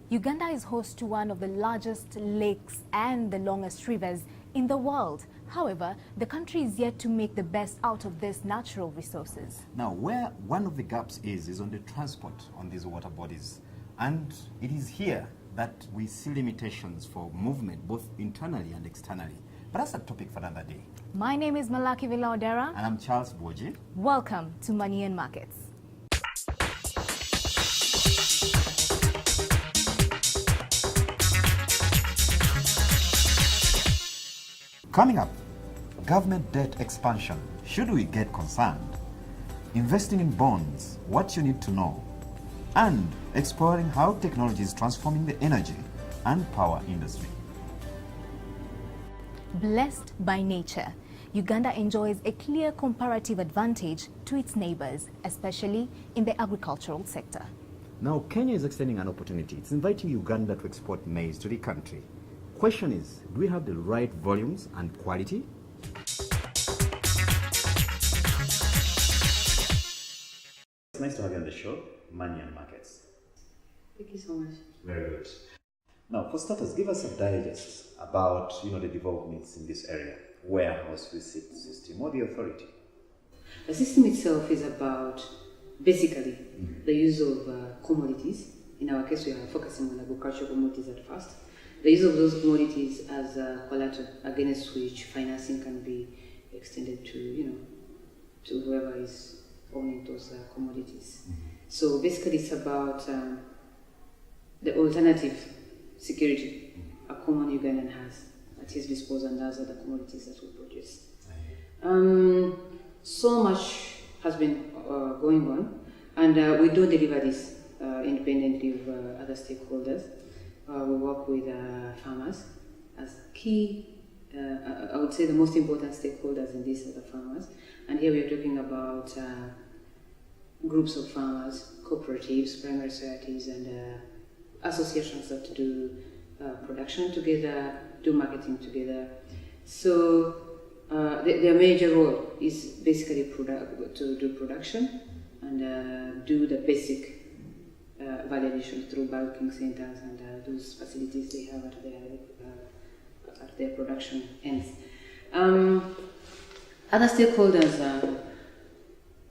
Uganda is host to one of the largest lakes and the longest rivers in the world. However, the country is yet to make the best out of these natural resources. Now, where one of the gaps is on the transport on these water bodies. And it is here that we see limitations for movement, both internally and externally. But that's a topic for another day. My name is Malaki Villaodera. And I'm Charles Boji. Welcome to Money and Markets. Coming up, government debt expansion. Should we get concerned? Investing in bonds, what you need to know. And exploring how technology is transforming the energy and power industry. Blessed by nature, Uganda enjoys a clear comparative advantage to its neighbors, especially in the agricultural sector. Now, Kenya is extending an opportunity. It's inviting Uganda to export maize to the country. Question is, do we have the right volumes and quality? It's nice to have you on the show, Money and Markets. Thank you so much. Very good. Now, for starters, give us a digest about the developments in this area. Warehouse receipt system or the authority? The system itself is about basically the use of commodities. In our case, we are focusing on agricultural commodities at first. The use of those commodities as collateral against which financing can be extended to, to whoever is owning those commodities. So basically, it's about the alternative security a common Ugandan has at his disposal, and those are the commodities that we produce. So much has been going on, and we don't deliver this independently of other stakeholders. We work with farmers as key, I would say the most important stakeholders in this are the farmers. And here we are talking about groups of farmers, cooperatives, primary societies, and associations that do production together, do marketing together. So their major role is basically to do production and do the basic value addition through bulking centers and those facilities they have at their production ends. Other stakeholders are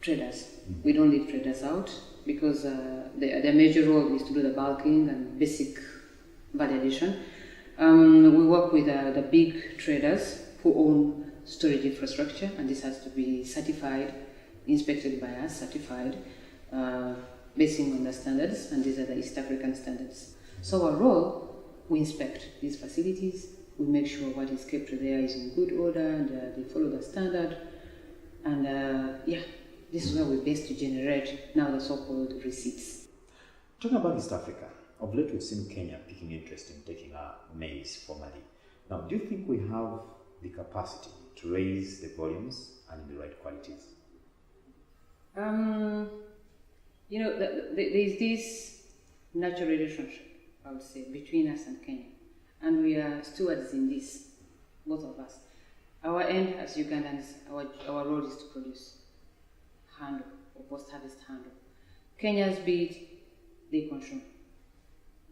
traders. We don't leave traders out because their major role is to do the bulking and basic value addition. We work with the big traders who own storage infrastructure, and this has to be certified, inspected by us, certified, basing on the standards, and these are the East African standards. So our role, we inspect these facilities, we make sure what is kept there is in good order and they follow the standard, and this is where we're based to generate now the so-called receipts. Talking about East Africa, of late we've seen Kenya picking interest in taking our maize formally. Now, do you think we have the capacity to raise the volumes and in the right qualities? There's this natural relationship, I would say, between us and Kenya. And we are stewards in this, both of us. Our end as Ugandans, our role is to produce handle or post-harvest handle. Kenya's bid, they consume.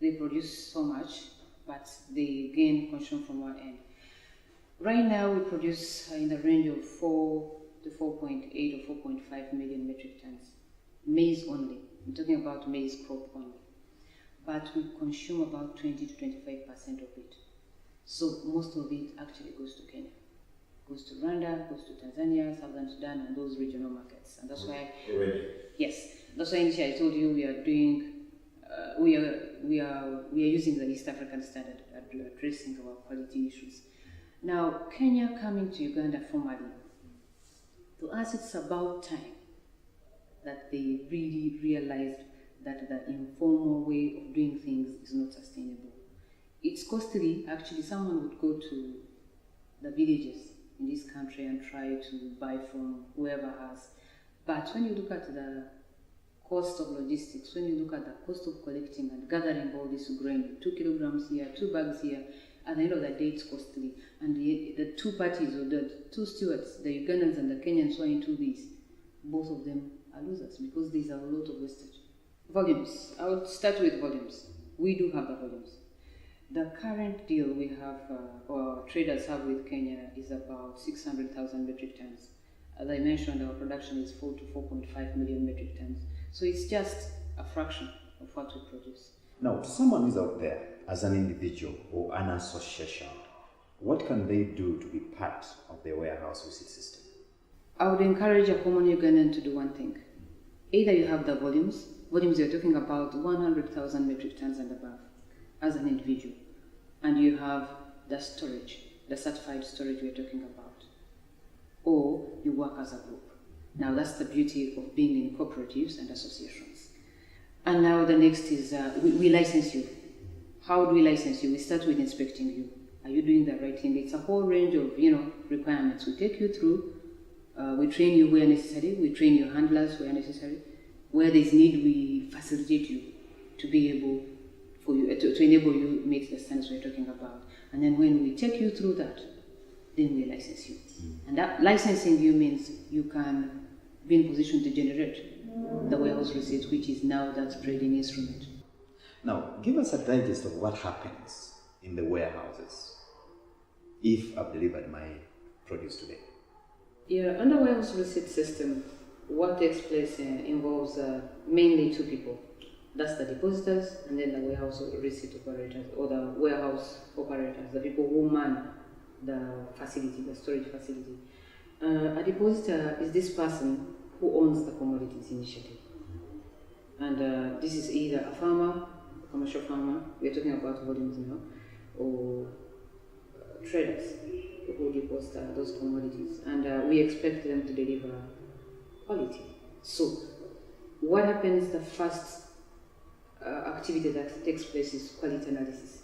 They produce so much, but they gain consume from our end. Right now, we produce in the range of 4 to 4.8 or 4.5 million metric tons. Maize only. I'm talking about maize crop only. But we consume about 20 to 25% of it. So most of it actually goes to Kenya. Goes to Rwanda, goes to Tanzania, Southern Sudan, and those regional markets. And that's why, yes, that's why initially I told you we are doing, we are using the East African standard at addressing our quality issues. Now, Kenya coming to Uganda formally, to us it's about time that they really realized that the informal way of doing things is not sustainable. It's costly. Actually, someone would go to the villages in this country and try to buy from whoever has. But when you look at the cost of logistics, when you look at the cost of collecting and gathering all this grain, 2 kilograms here, 2 bags here, at the end of the day it's costly. And the two parties, or the two stewards, the Ugandans and the Kenyans who are into this, both of them are losers because there's a lot of wastage. Volumes. I would start with volumes. We do have the volumes. The current deal we have, or traders have with Kenya, is about 600,000 metric tons. As I mentioned, our production is 4 to 4.5 million metric tons. So it's just a fraction of what we produce. Now, to someone who's out there as an individual or an association, what can they do to be part of the warehouse receipt system? I would encourage a common Ugandan to do one thing. Either you have the volumes you're talking about 100,000 metric tons and above as an individual, and you have the storage, the certified storage we're talking about, or you work as a group. Now that's the beauty of being in cooperatives and associations. And now the next is we license you. How do we license you? We start with inspecting you. Are you doing the right thing? It's a whole range of requirements. We take you through. We train you where necessary. We train your handlers where necessary. Where there's need, we facilitate you to be able for you to enable you to meet the standards we're talking about. And then when we take you through that, then we license you. And that licensing you means you can be in position to generate the warehouse receipt, which is now that trading instrument. Now, give us a digest of what happens in the warehouses if I've delivered my produce today. Yeah, under warehouse receipt system, what takes place involves mainly two people. That's the depositors and then the warehouse receipt operators, or the warehouse operators, the people who man the facility, the storage facility. A depositor is this person who owns the commodities initially. And this is either a farmer, a commercial farmer, we're talking about volumes now, or traders who deposit those commodities. And we expect them to deliver quality. So what happens, the first activity that takes place is quality analysis.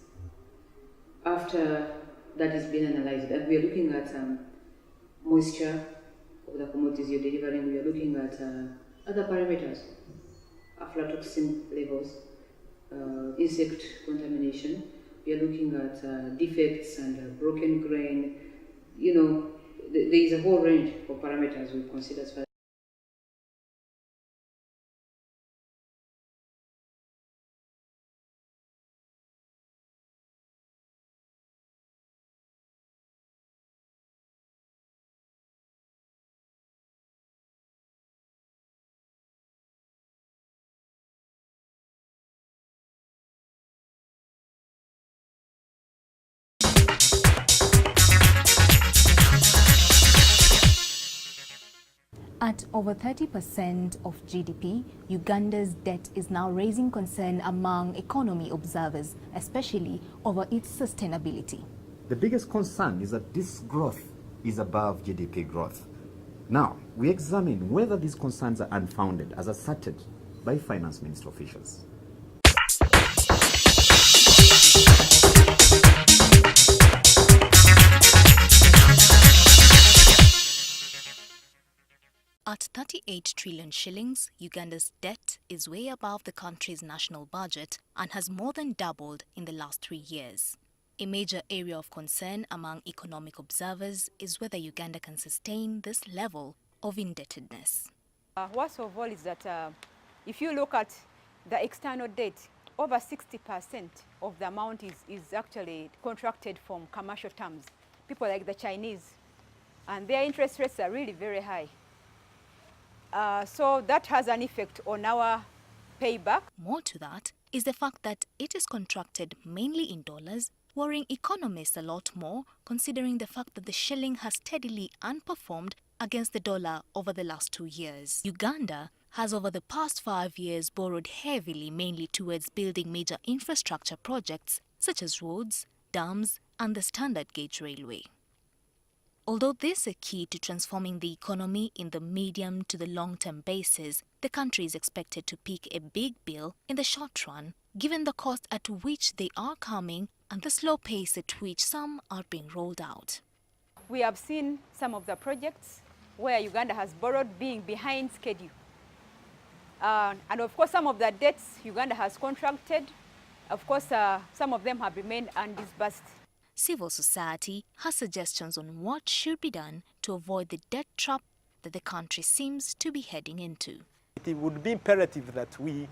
After that is being analyzed, and we are looking at moisture of the commodities you're delivering, we are looking at other parameters, aflatoxin levels, insect contamination, we are looking at defects and broken grain. There is a whole range of parameters we consider as far. At over 30% of GDP, Uganda's debt is now raising concern among economy observers, especially over its sustainability. The biggest concern is that this growth is above GDP growth. Now, we examine whether these concerns are unfounded as asserted by Finance Minister officials. At 38 trillion shillings, Uganda's debt is way above the country's national budget and has more than doubled in the last 3 years. A major area of concern among economic observers is whether Uganda can sustain this level of indebtedness. Worst of all is that if you look at the external debt, over 60% of the amount is actually contracted from commercial terms. People like the Chinese, and their interest rates are really very high. So that has an effect on our payback. More to that is the fact that it is contracted mainly in dollars, worrying economists a lot more, considering the fact that the shilling has steadily underperformed against the dollar over the last 2 years. Uganda has over the past 5 years borrowed heavily, mainly towards building major infrastructure projects such as roads, dams and the standard gauge railway. Although this is key to transforming the economy in the medium to the long-term basis, the country is expected to peak a big bill in the short run, given the cost at which they are coming and the slow pace at which some are being rolled out. We have seen some of the projects where Uganda has borrowed being behind schedule. And of course, some of the debts Uganda has contracted, of course, some of them have remained undisbursed. Civil society has suggestions on what should be done to avoid the debt trap that the country seems to be heading into. It would be imperative that we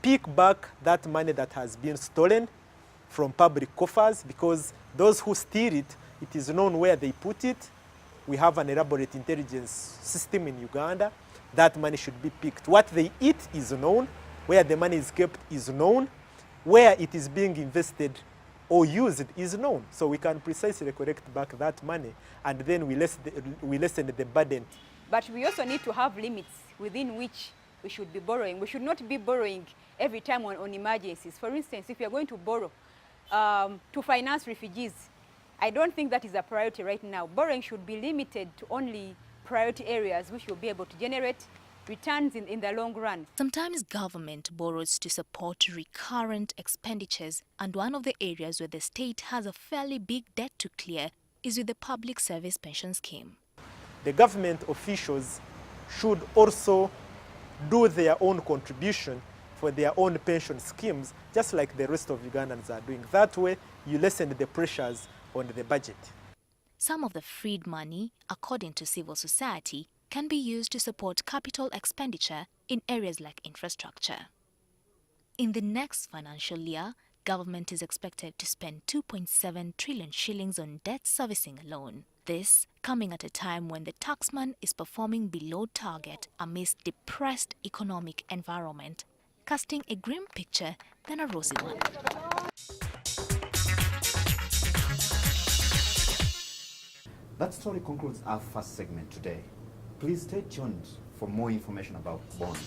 pick back that money that has been stolen from public coffers, because those who steal it, it is known where they put it. We have an elaborate intelligence system in Uganda. That money should be picked. What they eat is known, where the money is kept is known, where it is being invested or used is known. So we can precisely collect back that money, and then we lessen the burden. But we also need to have limits within which we should be borrowing. We should not be borrowing every time on emergencies. For instance, if we are going to borrow to finance refugees, I don't think that is a priority right now. Borrowing should be limited to only priority areas which will be able to generate returns in the long run. Sometimes government borrows to support recurrent expenditures, and one of the areas where the state has a fairly big debt to clear is with the public service pension scheme. The government officials should also do their own contribution for their own pension schemes, just like the rest of Ugandans are doing. That way, you lessen the pressures on the budget. Some of the freed money, according to civil society, can be used to support capital expenditure in areas like infrastructure. In the next financial year, government is expected to spend 2.7 trillion shillings on debt servicing alone. This coming at a time when the taxman is performing below target amidst depressed economic environment, casting a grim picture than a rosy one. That story concludes our first segment today. Please stay tuned for more information about bond.